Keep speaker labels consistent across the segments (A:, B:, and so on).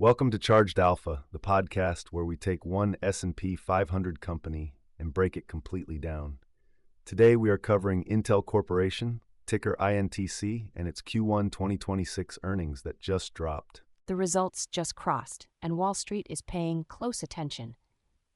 A: Welcome to Charged Alpha, the podcast where we take one S&P 500 company and break it completely down. Today we are covering Intel Corporation, ticker INTC, and its Q1 2026 earnings that just dropped.
B: The results just crossed, and Wall Street is paying close attention.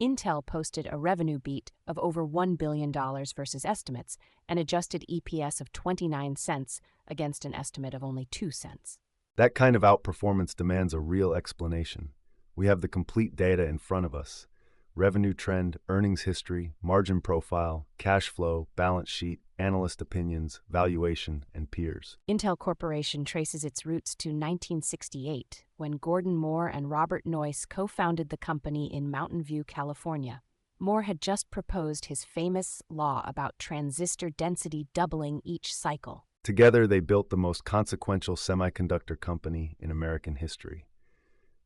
B: Intel posted a revenue beat of over $1 billion versus estimates, and adjusted EPS of 29 cents against an estimate of only 2 cents.
A: That kind of outperformance demands a real explanation. We have the complete data in front of us: revenue trend, earnings history, margin profile, cash flow, balance sheet, analyst opinions, valuation, and peers.
B: Intel Corporation traces its roots to 1968, when Gordon Moore and Robert Noyce co-founded the company in Mountain View, California. Moore had just proposed his famous law about transistor density doubling each cycle.
A: Together, they built the most consequential semiconductor company in American history.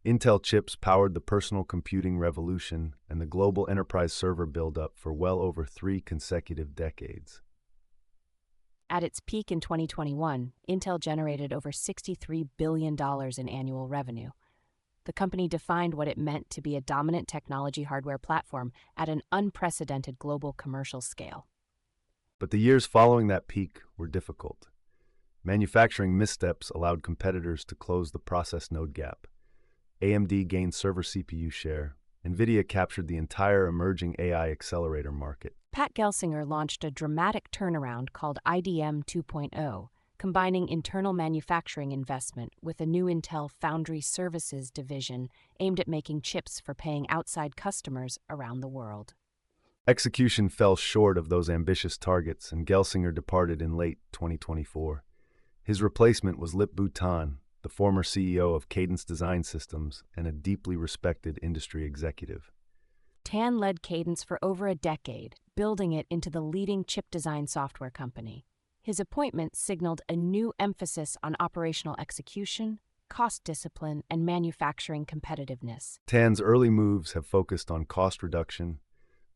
A: Intel chips powered the personal computing revolution and the global enterprise server buildup for well over 3 consecutive decades.
B: At its peak in 2021, Intel generated over $63 billion in annual revenue. The company defined what it meant to be a dominant technology hardware platform at an unprecedented global commercial scale.
A: But the years following that peak were difficult. Manufacturing missteps allowed competitors to close the process node gap. AMD gained server CPU share. NVIDIA captured the entire emerging AI accelerator market.
B: Pat Gelsinger launched a dramatic turnaround called IDM 2.0, combining internal manufacturing investment with a new Intel Foundry Services division aimed at making chips for paying outside customers around the world.
A: Execution fell short of those ambitious targets, and Gelsinger departed in late 2024. His replacement was Lip Bu Tan, the former CEO of Cadence Design Systems and a deeply respected industry executive.
B: Tan led Cadence for over a decade, building it into the leading chip design software company. His appointment signaled a new emphasis on operational execution, cost discipline, and manufacturing competitiveness.
A: Tan's early moves have focused on cost reduction,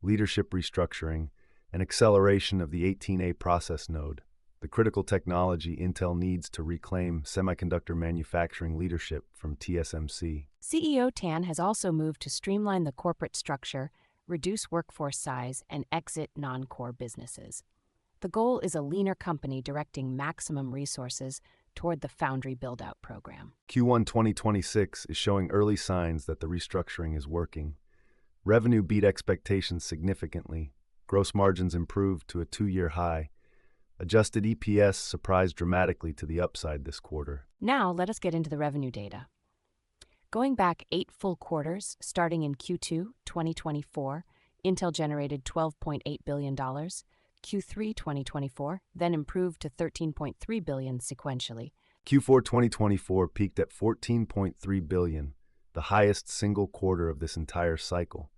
A: leadership restructuring, and acceleration of the 18A process node, the critical technology Intel needs to reclaim semiconductor manufacturing leadership from TSMC.
B: CEO Tan has also moved to streamline the corporate structure, reduce workforce size, and exit non-core businesses. The goal is a leaner company directing maximum resources toward the Foundry build-out program.
A: Q1 2026 is showing early signs that the restructuring is working. Revenue beat expectations significantly. Gross margins improved to a 2-year high. Adjusted EPS surprised dramatically to the upside this quarter.
B: Now, let us get into the revenue data. Going back 8 full quarters, starting in Q2 2024, Intel generated $12.8 billion. Q3 2024 then improved to $13.3 billion sequentially.
A: Q4 2024 peaked at $14.3 billion, the highest single quarter of this entire cycle.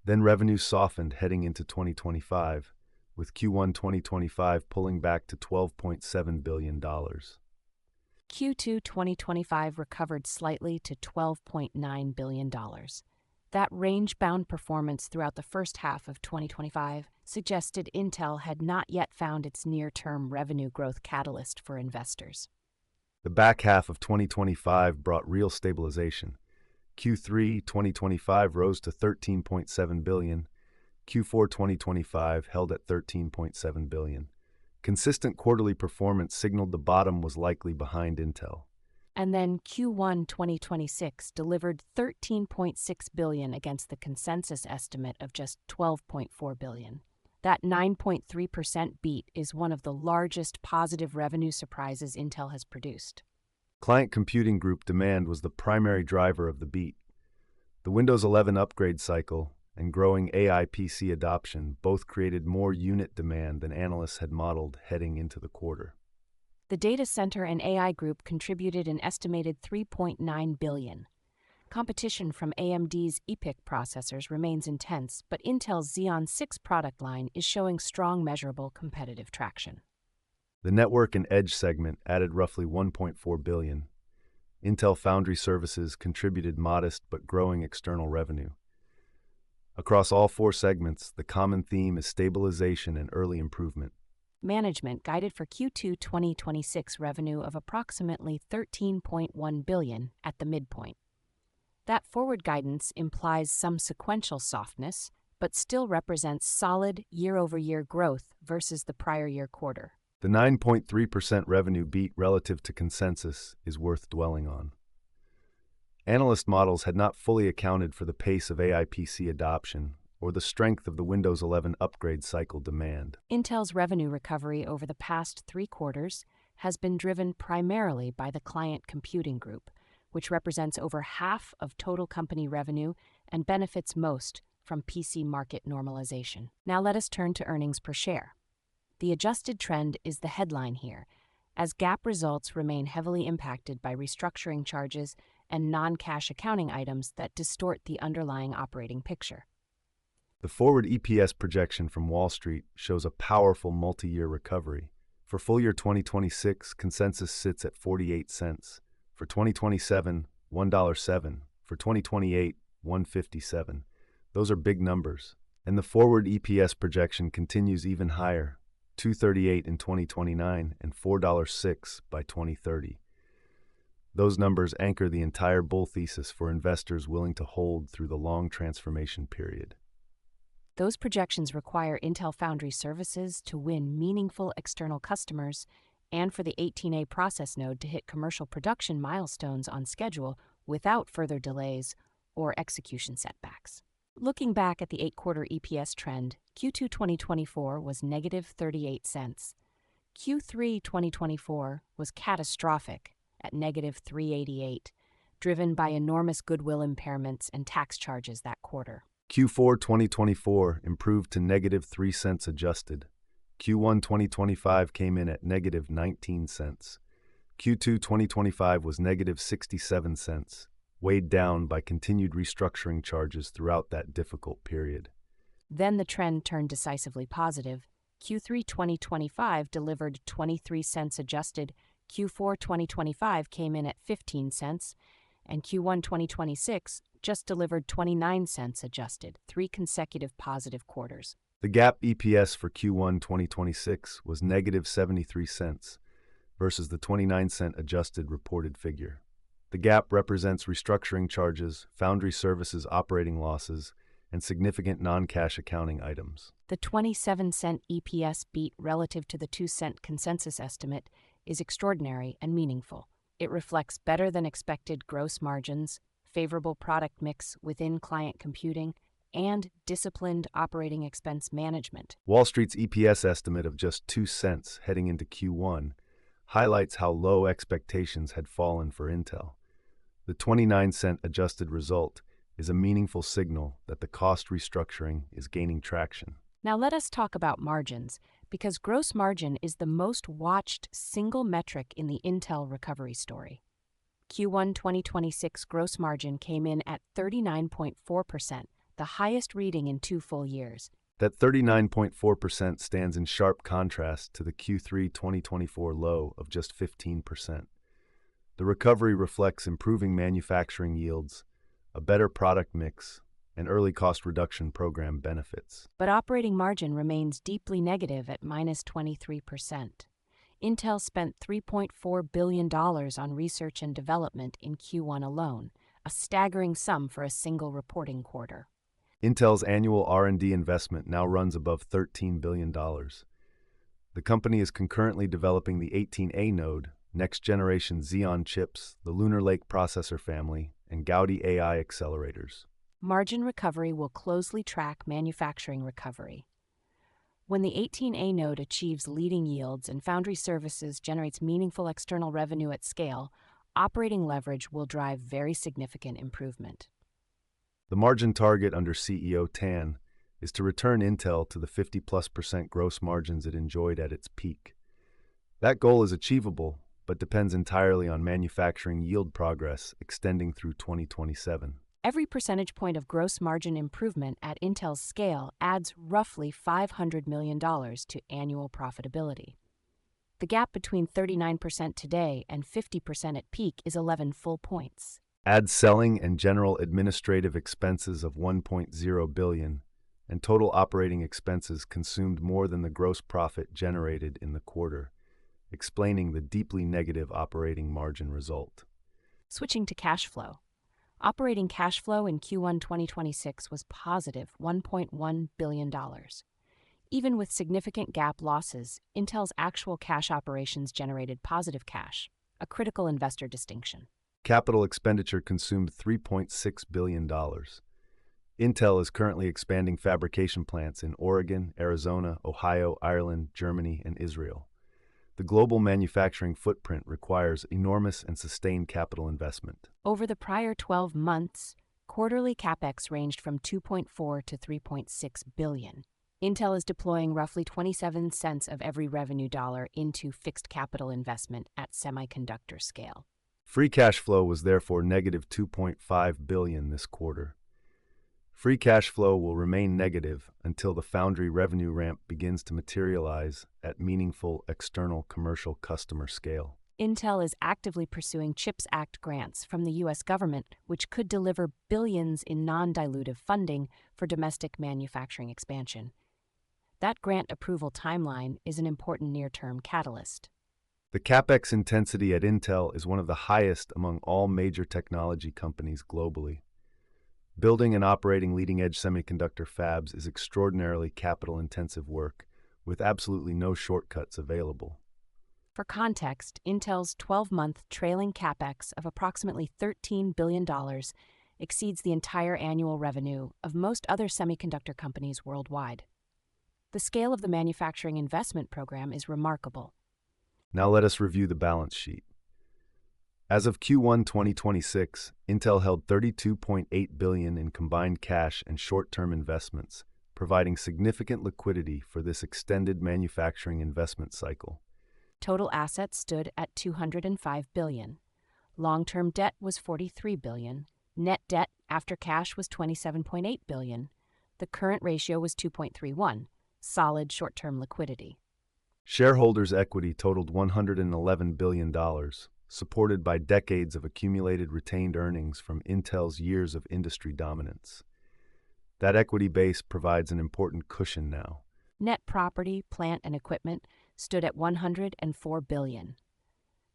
A: Then revenue softened heading into 2025, with Q1 2025 pulling back to $12.7 billion.
B: Q2 2025 recovered slightly to $12.9 billion. That range-bound performance throughout the first half of 2025 suggested Intel had not yet found its near-term revenue growth catalyst for investors.
A: The back half of 2025 brought real stabilization. Q3 2025 rose to $13.7 billion. Q4 2025 held at $13.7 billion. Consistent quarterly performance signaled the bottom was likely behind Intel.
B: And then Q1 2026 delivered $13.6 billion against the consensus estimate of just $12.4 billion. That 9.3% beat is one of the largest positive revenue surprises Intel has produced.
A: Client Computing Group demand was the primary driver of the beat. The Windows 11 upgrade cycle and growing AI PC adoption both created more unit demand than analysts had modeled heading into the quarter.
B: The Data Center and AI Group contributed an estimated $3.9 billion. Competition from AMD's EPYC processors remains intense, but Intel's Xeon 6 product line is showing strong measurable competitive traction.
A: The Network and Edge segment added roughly $1.4 billion. Intel Foundry Services contributed modest but growing external revenue. Across all 4 segments, the common theme is stabilization and early improvement.
B: Management guided for Q2 2026 revenue of approximately $13.1 billion at the midpoint. That forward guidance implies some sequential softness, but still represents solid year-over-year growth versus the prior year quarter.
A: The 9.3% revenue beat relative to consensus is worth dwelling on. Analyst models had not fully accounted for the pace of AI PC adoption or the strength of the Windows 11 upgrade cycle demand.
B: Intel's revenue recovery over the past 3 quarters has been driven primarily by the Client Computing Group, which represents over half of total company revenue and benefits most from PC market normalization. Now let us turn to earnings per share. The adjusted trend is the headline here, as GAAP results remain heavily impacted by restructuring charges and non-cash accounting items that distort the underlying operating picture.
A: The forward EPS projection from Wall Street shows a powerful multi-year recovery. For full year 2026, consensus sits at 48 cents. For 2027, $1.07. For 2028, $1.57. Those are big numbers. And the forward EPS projection continues even higher, $2.38 in 2029 and $4.06 by 2030. Those numbers anchor the entire bull thesis for investors willing to hold through the long transformation period.
B: Those projections require Intel Foundry Services to win meaningful external customers and for the 18A process node to hit commercial production milestones on schedule without further delays or execution setbacks. Looking back at the 8-quarter EPS trend, Q2 2024 was negative 38 cents. Q3 2024 was catastrophic at negative 388, driven by enormous goodwill impairments and tax charges that quarter.
A: Q4 2024 improved to negative 3 cents adjusted. Q1 2025 came in at negative 19 cents. Q2 2025 was negative 67 cents, weighed down by continued restructuring charges throughout that difficult period.
B: Then the trend turned decisively positive. Q3 2025 delivered 23 cents adjusted, Q4 2025 came in at 15 cents, and Q1 2026 just delivered 29 cents adjusted, 3 consecutive positive quarters.
A: The GAAP EPS for Q1 2026 was negative 73 cents versus the 29-cent adjusted reported figure. The GAAP represents restructuring charges, foundry services operating losses, and significant non-cash accounting items.
B: The 27-cent EPS beat relative to the 2-cent consensus estimate is extraordinary and meaningful. It reflects better-than-expected gross margins, favorable product mix within client computing, and disciplined operating expense management.
A: Wall Street's EPS estimate of just 2 cents heading into Q1 highlights how low expectations had fallen for Intel. The 29-cent adjusted result is a meaningful signal that the cost restructuring is gaining traction.
B: Now let us talk about margins, because gross margin is the most watched single metric in the Intel recovery story. Q1 2026 gross margin came in at 39.4%, the highest reading in 2 full years.
A: That 39.4% stands in sharp contrast to the Q3 2024 low of just 15%. The recovery reflects improving manufacturing yields, a better product mix, and early cost reduction program benefits.
B: But operating margin remains deeply negative at minus 23%. Intel spent $3.4 billion on research and development in Q1 alone, a staggering sum for a single reporting quarter.
A: Intel's annual R&D investment now runs above $13 billion. The company is concurrently developing the 18A node, next-generation Xeon chips, the Lunar Lake processor family, and Gaudi AI accelerators.
B: Margin recovery will closely track manufacturing recovery. When the 18A node achieves leading yields and foundry services generates meaningful external revenue at scale, operating leverage will drive very significant improvement.
A: The margin target under CEO Tan is to return Intel to the 50+% gross margins it enjoyed at its peak. That goal is achievable, but depends entirely on manufacturing yield progress extending through 2027.
B: Every percentage point of gross margin improvement at Intel's scale adds roughly $500 million to annual profitability. The gap between 39% today and 50% at peak is 11 full points.
A: Add selling and general administrative expenses of $1.0 billion, and total operating expenses consumed more than the gross profit generated in the quarter, explaining the deeply negative operating margin result.
B: Switching to cash flow. Operating cash flow in Q1 2026 was positive $1.1 billion. Even with significant GAAP losses, Intel's actual cash operations generated positive cash, a critical investor distinction.
A: Capital expenditure consumed $3.6 billion. Intel is currently expanding fabrication plants in Oregon, Arizona, Ohio, Ireland, Germany, and Israel. The global manufacturing footprint requires enormous and sustained capital investment.
B: Over the prior 12 months, quarterly capex ranged from $2.4 to $3.6 billion. Intel is deploying roughly 27 cents of every revenue dollar into fixed capital investment at semiconductor scale.
A: Free cash flow was therefore negative $2.5 billion this quarter. Free cash flow will remain negative until the foundry revenue ramp begins to materialize at meaningful external commercial customer scale.
B: Intel is actively pursuing CHIPS Act grants from the U.S. government, which could deliver billions in non-dilutive funding for domestic manufacturing expansion. That grant approval timeline is an important near-term catalyst.
A: The capex intensity at Intel is one of the highest among all major technology companies globally. Building and operating leading-edge semiconductor fabs is extraordinarily capital-intensive work, with absolutely no shortcuts available.
B: For context, Intel's 12-month trailing capex of approximately $13 billion exceeds the entire annual revenue of most other semiconductor companies worldwide. The scale of the manufacturing investment program is remarkable.
A: Now let us review the balance sheet. As of Q1 2026, Intel held $32.8 billion in combined cash and short-term investments, providing significant liquidity for this extended manufacturing investment cycle.
B: Total assets stood at $205 billion. Long-term debt was $43 billion. Net debt after cash was $27.8 billion. The current ratio was 2.31, solid short-term liquidity.
A: Shareholders' equity totaled $111 billion, supported by decades of accumulated retained earnings from Intel's years of industry dominance. That equity base provides an important cushion now.
B: Net property, plant, and equipment stood at $104 billion.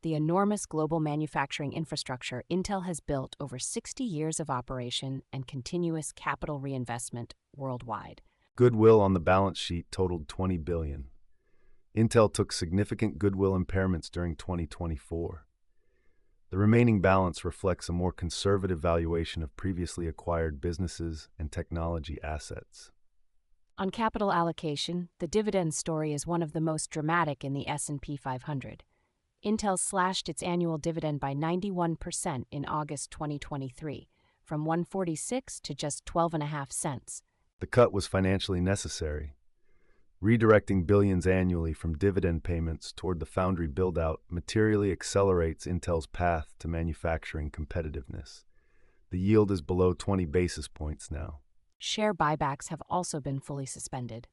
B: The enormous global manufacturing infrastructure Intel has built over 60 years of operation and continuous capital reinvestment worldwide.
A: Goodwill on the balance sheet totaled $20 billion. Intel took significant goodwill impairments during 2024. The remaining balance reflects a more conservative valuation of previously acquired businesses and technology assets.
B: On capital allocation, the dividend story is one of the most dramatic in the S&P 500. Intel slashed its annual dividend by 91% in August 2023, from $1.46 to just 12.5 cents.
A: The cut was financially necessary. Redirecting billions annually from dividend payments toward the foundry build-out materially accelerates Intel's path to manufacturing competitiveness. The yield is below 20 basis points now.
B: Share buybacks have also been fully suspended.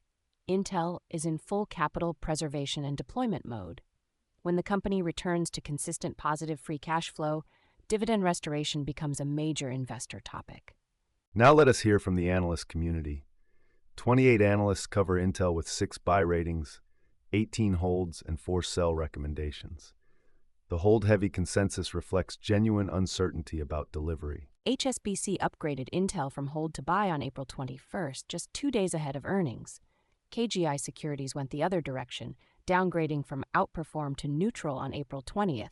B: Intel is in full capital preservation and deployment mode. When the company returns to consistent positive free cash flow, dividend restoration becomes a major investor topic.
A: Now let us hear from the analyst community. 28 analysts cover Intel with 6 buy ratings, 18 holds, and 4 sell recommendations. The hold-heavy consensus reflects genuine uncertainty about delivery.
B: HSBC upgraded Intel from hold to buy on April 21st, just 2 days ahead of earnings. KGI Securities went the other direction, downgrading from outperform to neutral on April 20th,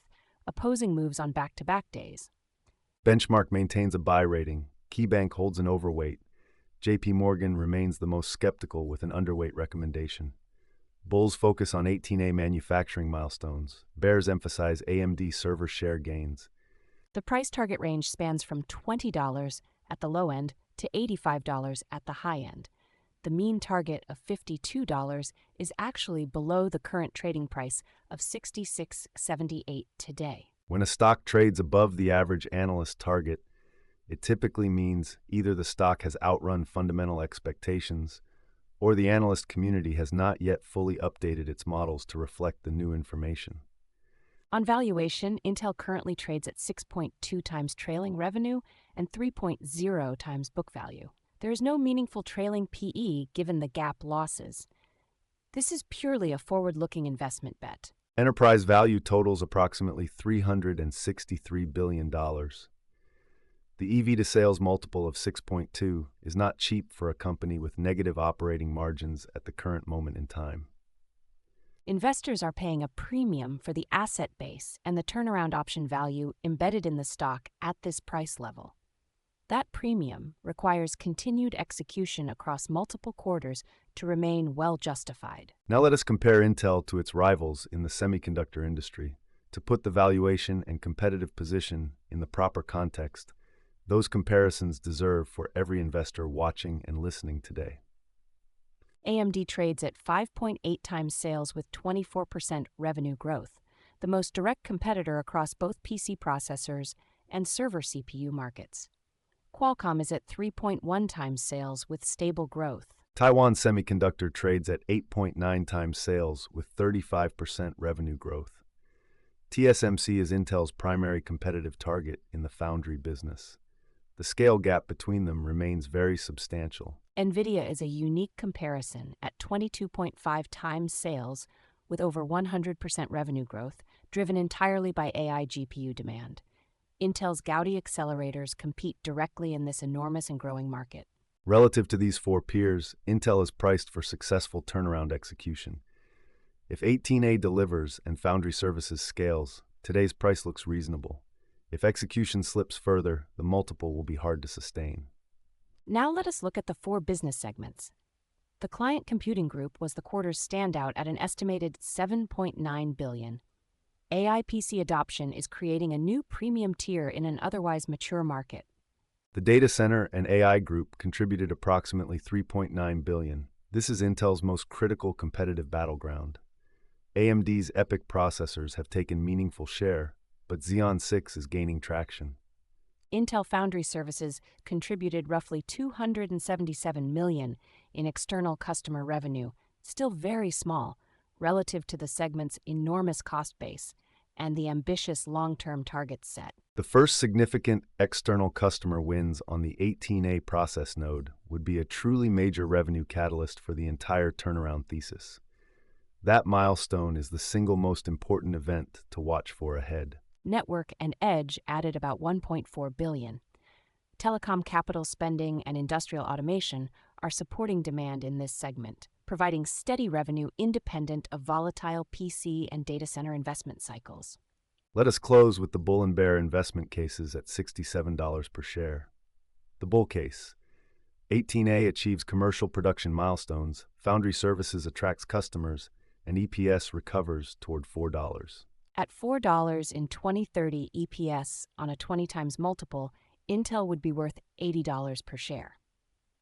B: opposing moves on back-to-back days.
A: Benchmark maintains a buy rating. KeyBank holds an overweight. JP Morgan remains the most skeptical with an underweight recommendation. Bulls focus on 18A manufacturing milestones. Bears emphasize AMD server share gains.
B: The price target range spans from $20 at the low end to $85 at the high end. The mean target of $52 is actually below the current trading price of $66.78 today.
A: When a stock trades above the average analyst target, it typically means either the stock has outrun fundamental expectations or the analyst community has not yet fully updated its models to reflect the new information.
B: On valuation, Intel currently trades at 6.2 times trailing revenue and 3.0 times book value. There is no meaningful trailing PE given the GAAP losses. This is purely a forward-looking investment bet.
A: Enterprise value totals approximately $363 billion. The EV to sales multiple of 6.2 is not cheap for a company with negative operating margins at the current moment in time.
B: Investors are paying a premium for the asset base and the turnaround option value embedded in the stock at this price level. That premium requires continued execution across multiple quarters to remain well justified.
A: Now let us compare Intel to its rivals in the semiconductor industry. To put the valuation and competitive position in the proper context, those comparisons deserve for every investor watching and listening today.
B: AMD trades at 5.8 times sales with 24% revenue growth, the most direct competitor across both PC processors and server CPU markets. Qualcomm is at 3.1 times sales with stable growth.
A: Taiwan Semiconductor trades at 8.9 times sales with 35% revenue growth. TSMC is Intel's primary competitive target in the foundry business. The scale gap between them remains very substantial.
B: NVIDIA is a unique comparison at 22.5 times sales with over 100% revenue growth, driven entirely by AI GPU demand. Intel's Gaudi accelerators compete directly in this enormous and growing market.
A: Relative to these four peers, Intel is priced for successful turnaround execution. If 18A delivers and foundry services scales, today's price looks reasonable. If execution slips further, the multiple will be hard to sustain.
B: Now let us look at the four business segments. The Client Computing Group was the quarter's standout at an estimated $7.9 billion. AI PC adoption is creating a new premium tier in an otherwise mature market.
A: The Data Center and AI Group contributed approximately $3.9 billion. This is Intel's most critical competitive battleground. AMD's EPYC processors have taken meaningful share, but Xeon 6 is gaining traction.
B: Intel Foundry Services contributed roughly $277 million in external customer revenue, still very small relative to the segment's enormous cost base and the ambitious long-term targets set.
A: The first significant external customer wins on the 18A process node would be a truly major revenue catalyst for the entire turnaround thesis. That milestone is the single most important event to watch for ahead.
B: Network and Edge added about $1.4 billion. Telecom capital spending and industrial automation are supporting demand in this segment, providing steady revenue independent of volatile PC and data center investment cycles.
A: Let us close with the bull and bear investment cases at $67 per share. The bull case. 18A achieves commercial production milestones, Foundry Services attracts customers, and EPS recovers toward $4.
B: At $4 in 2030 EPS on a 20 times multiple, Intel would be worth $80 per share.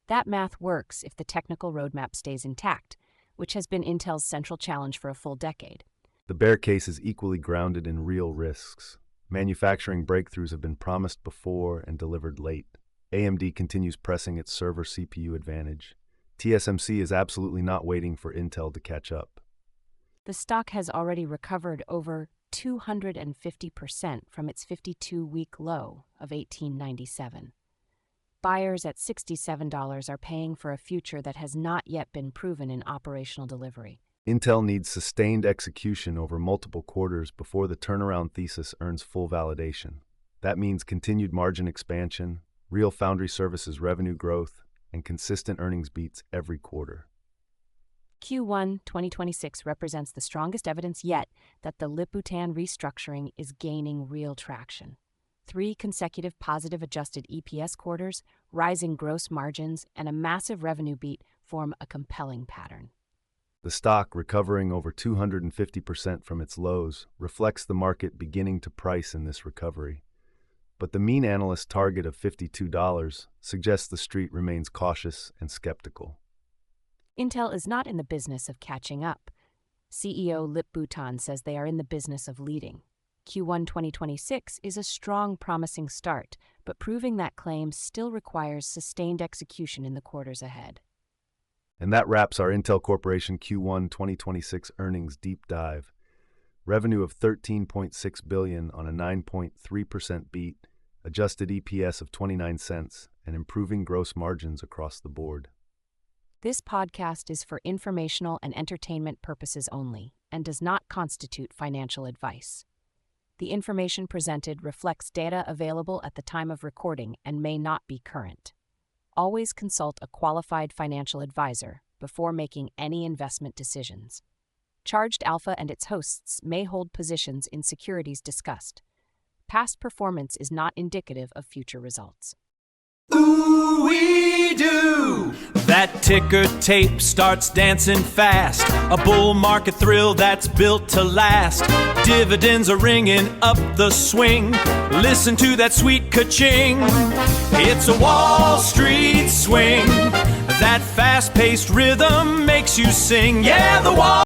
B: That math works if the technical roadmap stays intact, which has been Intel's central challenge for a full decade.
A: The bear case is equally grounded in real risks. Manufacturing breakthroughs have been promised before and delivered late. AMD continues pressing its server CPU advantage. TSMC is absolutely not waiting for Intel to catch up.
B: The stock has already recovered over 250% from its 52-week low of $18.97. Buyers at $67 are paying for a future that has not yet been proven in operational delivery.
A: Intel needs sustained execution over multiple quarters before the turnaround thesis earns full validation. That means continued margin expansion, real Foundry Services revenue growth, and consistent earnings beats every quarter.
B: Q1 2026 represents the strongest evidence yet that the Lip-Bhutan restructuring is gaining real traction. 3 consecutive positive adjusted EPS quarters, rising gross margins, and a massive revenue beat form a compelling pattern.
A: The stock, recovering over 250% from its lows, reflects the market beginning to price in this recovery. But the mean analyst target of $52 suggests the street remains cautious and skeptical.
B: Intel is not in the business of catching up. CEO Lip-Bhutan says they are in the business of leading. Q1 2026 is a strong, promising start, but proving that claim still requires sustained execution in the quarters ahead.
A: And that wraps our Intel Corporation Q1 2026 earnings deep dive. Revenue of $13.6 billion on a 9.3% beat, adjusted EPS of 29 cents, and improving gross margins across the board.
B: This podcast is for informational and entertainment purposes only and does not constitute financial advice. The information presented reflects data available at the time of recording and may not be current. Always consult a qualified financial advisor before making any investment decisions. Charged Alpha and its hosts may hold positions in securities discussed. Past performance is not indicative of future results.
C: Ooh-wee-doo! That ticker tape starts dancing fast. A bull market thrill that's built to last. Dividends are ringing up the swing. Listen to that sweet ka-ching. It's a Wall Street swing. That fast-paced rhythm makes you sing. Yeah, the Wall